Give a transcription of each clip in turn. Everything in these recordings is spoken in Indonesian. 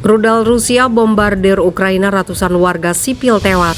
Rudal Rusia bombardir Ukraina, ratusan warga sipil tewas.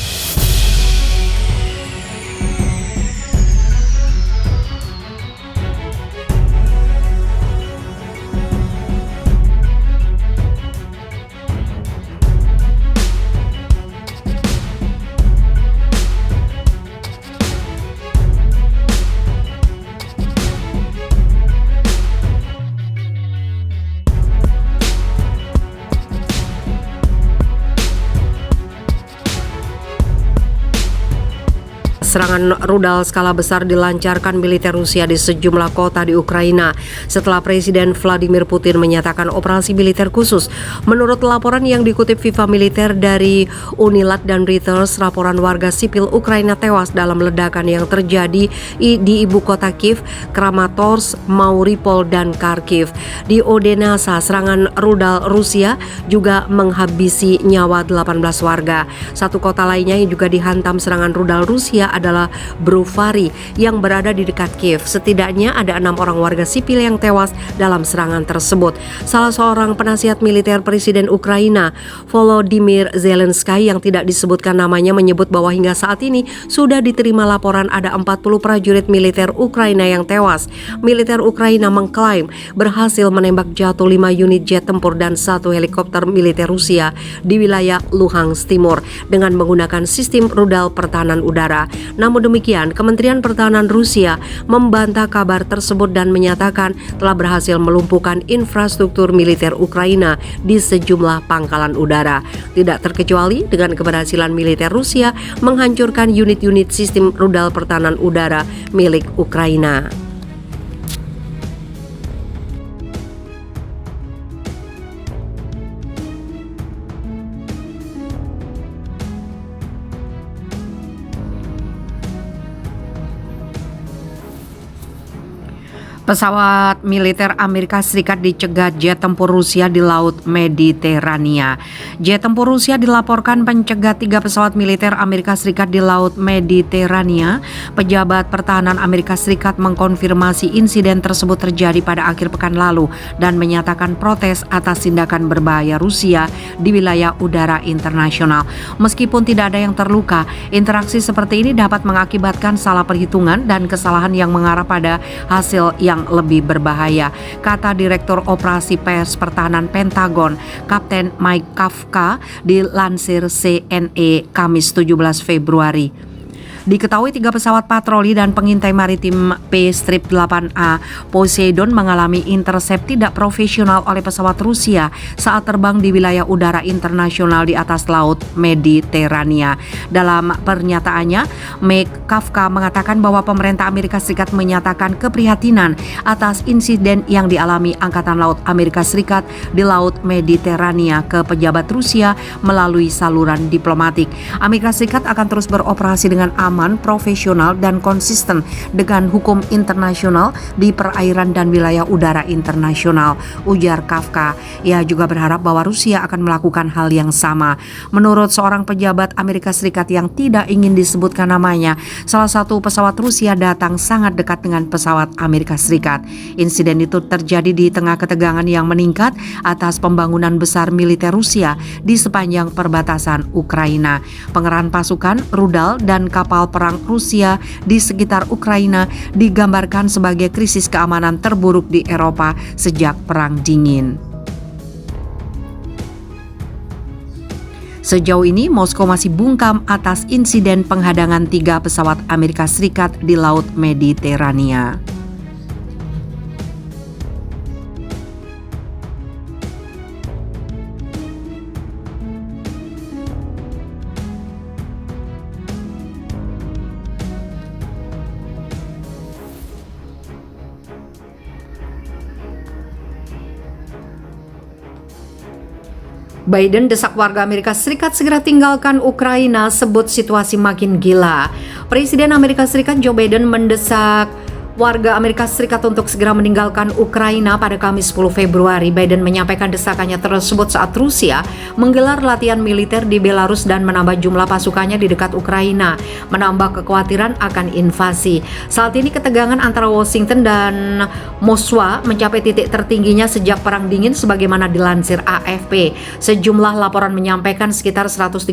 Serangan rudal skala besar dilancarkan militer Rusia di sejumlah kota di Ukraina setelah Presiden Vladimir Putin menyatakan operasi militer khusus. Menurut laporan yang dikutip Viva Militer dari Unilat dan Reuters, laporan warga sipil Ukraina tewas dalam ledakan yang terjadi di ibu kota Kiev, Kramatorsk, Mariupol, dan Kharkiv. Di Odessa, serangan rudal Rusia juga menghabisi nyawa 18 warga. Satu kota lainnya yang juga dihantam serangan rudal Rusia adalah Brovary yang berada di dekat Kiev. Setidaknya ada 6 orang warga sipil yang tewas dalam serangan tersebut. Salah seorang penasihat militer Presiden Ukraina, Volodymyr Zelensky, yang tidak disebutkan namanya, menyebut bahwa hingga saat ini sudah diterima laporan ada 40 prajurit militer Ukraina yang tewas. Militer Ukraina mengklaim berhasil menembak jatuh 5 unit jet tempur dan 1 helikopter militer Rusia di wilayah Luhansk Timur dengan menggunakan sistem rudal pertahanan udara. Namun demikian, Kementerian Pertahanan Rusia membantah kabar tersebut dan menyatakan telah berhasil melumpuhkan infrastruktur militer Ukraina di sejumlah pangkalan udara. Tidak terkecuali dengan keberhasilan militer Rusia menghancurkan unit-unit sistem rudal pertahanan udara milik Ukraina. Pesawat militer Amerika Serikat dicegat jet tempur Rusia di Laut Mediterania. Jet tempur Rusia dilaporkan mencegat 3 pesawat militer Amerika Serikat di Laut Mediterania. Pejabat pertahanan Amerika Serikat mengkonfirmasi insiden tersebut terjadi pada akhir pekan lalu dan menyatakan protes atas tindakan berbahaya Rusia di wilayah udara internasional. Meskipun tidak ada yang terluka, interaksi seperti ini dapat mengakibatkan salah perhitungan dan kesalahan yang mengarah pada hasil yang lebih berbahaya, kata Direktur Operasi Pers Pertahanan Pentagon, Kapten Mike Kafka, dilansir CNE Kamis 17 Februari. Diketahui 3 pesawat patroli dan pengintai maritim P-8A Poseidon mengalami intercept tidak profesional oleh pesawat Rusia saat terbang di wilayah udara internasional di atas Laut Mediterania. Dalam pernyataannya, Mike Kafka mengatakan bahwa pemerintah Amerika Serikat menyatakan keprihatinan atas insiden yang dialami Angkatan Laut Amerika Serikat di Laut Mediterania ke pejabat Rusia melalui saluran diplomatik. Amerika Serikat akan terus beroperasi dengan aman, profesional, dan konsisten dengan hukum internasional di perairan dan wilayah udara internasional, ujar Kafka. Ia juga berharap bahwa Rusia akan melakukan hal yang sama. Menurut seorang pejabat Amerika Serikat yang tidak ingin disebutkan namanya, salah satu pesawat Rusia datang sangat dekat dengan pesawat Amerika Serikat. Insiden itu terjadi di tengah ketegangan yang meningkat atas pembangunan besar militer Rusia di sepanjang perbatasan Ukraina. Pengerahan pasukan, rudal, dan kapal perang Rusia di sekitar Ukraina digambarkan sebagai krisis keamanan terburuk di Eropa sejak Perang Dingin. Sejauh ini, Moskow masih bungkam atas insiden penghadangan 3 pesawat Amerika Serikat di Laut Mediterania. Biden desak warga Amerika Serikat segera tinggalkan Ukraina, sebut situasi makin gila. Presiden Amerika Serikat Joe Biden mendesak warga Amerika Serikat untuk segera meninggalkan Ukraina pada Kamis 10 Februari. Biden menyampaikan desakannya tersebut saat Rusia menggelar latihan militer di Belarus dan menambah jumlah pasukannya di dekat Ukraina, menambah kekhawatiran akan invasi. Saat ini ketegangan antara Washington dan Moskwa mencapai titik tertingginya sejak Perang Dingin sebagaimana dilansir AFP. Sejumlah laporan menyampaikan sekitar 130.000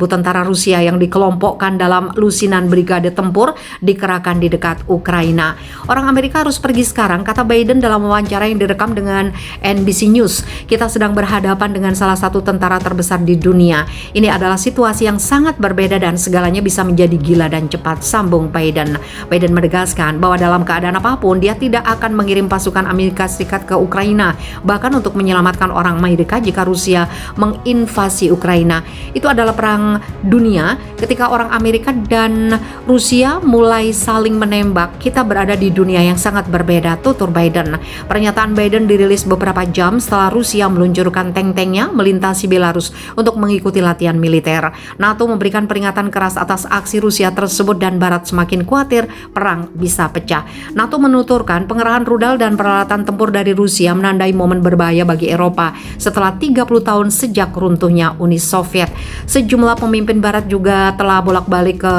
tentara Rusia yang dikelompokkan dalam lusinan brigade tempur dikerahkan di dekat Ukraina. Orang Amerika harus pergi sekarang, kata Biden dalam wawancara yang direkam dengan NBC News. Kita sedang berhadapan dengan salah satu tentara terbesar di dunia. Ini adalah situasi yang sangat berbeda dan segalanya bisa menjadi gila dan cepat, sambung Biden. Biden menegaskan bahwa dalam keadaan apapun dia tidak akan mengirim pasukan Amerika Serikat ke Ukraina, bahkan untuk menyelamatkan orang Amerika jika Rusia menginvasi Ukraina. Itu adalah perang dunia ketika orang Amerika dan Rusia mulai saling menembak. Kita berada di dunia yang sangat berbeda, tutur Biden. Pernyataan Biden dirilis beberapa jam setelah Rusia meluncurkan tank-tanknya melintasi Belarus untuk mengikuti latihan militer. NATO memberikan peringatan keras atas aksi Rusia tersebut dan Barat semakin khawatir perang bisa pecah. NATO menuturkan pengerahan rudal dan peralatan tempur dari Rusia menandai momen berbahaya bagi Eropa setelah 30 tahun sejak runtuhnya Uni Soviet. Sejumlah pemimpin Barat juga telah bolak-balik ke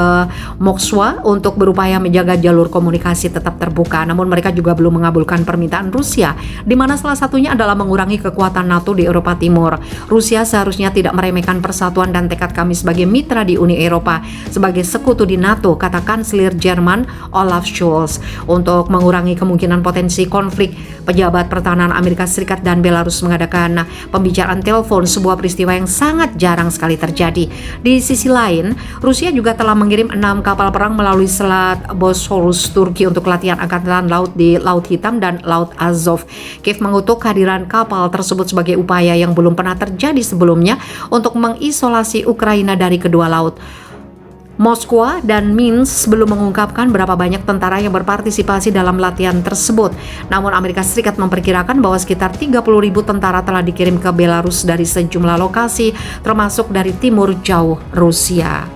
Moskwa untuk berupaya menjaga jalur komunikasi tetap terbuka, namun mereka juga belum mengabulkan permintaan Rusia, di mana salah satunya adalah mengurangi kekuatan NATO di Eropa Timur. Rusia seharusnya tidak meremehkan persatuan dan tekad kami sebagai mitra di Uni Eropa, sebagai sekutu di NATO, kata Kanselir Jerman Olaf Scholz. Untuk mengurangi kemungkinan potensi konflik, pejabat pertahanan Amerika Serikat dan Belarus mengadakan pembicaraan telepon, sebuah peristiwa yang sangat jarang sekali terjadi. Di sisi lain, Rusia juga telah mengirim 6 kapal perang melalui Selat Bosporus, Turki untuk latihan angkatan laut di Laut Hitam dan Laut Azov. Kiev mengutuk kehadiran kapal tersebut sebagai upaya yang belum pernah terjadi sebelumnya untuk mengisolasi Ukraina dari kedua laut. Moskwa dan Minsk belum mengungkapkan berapa banyak tentara yang berpartisipasi dalam latihan tersebut. Namun Amerika Serikat memperkirakan bahwa sekitar 30.000 tentara telah dikirim ke Belarus dari sejumlah lokasi, termasuk dari timur jauh Rusia.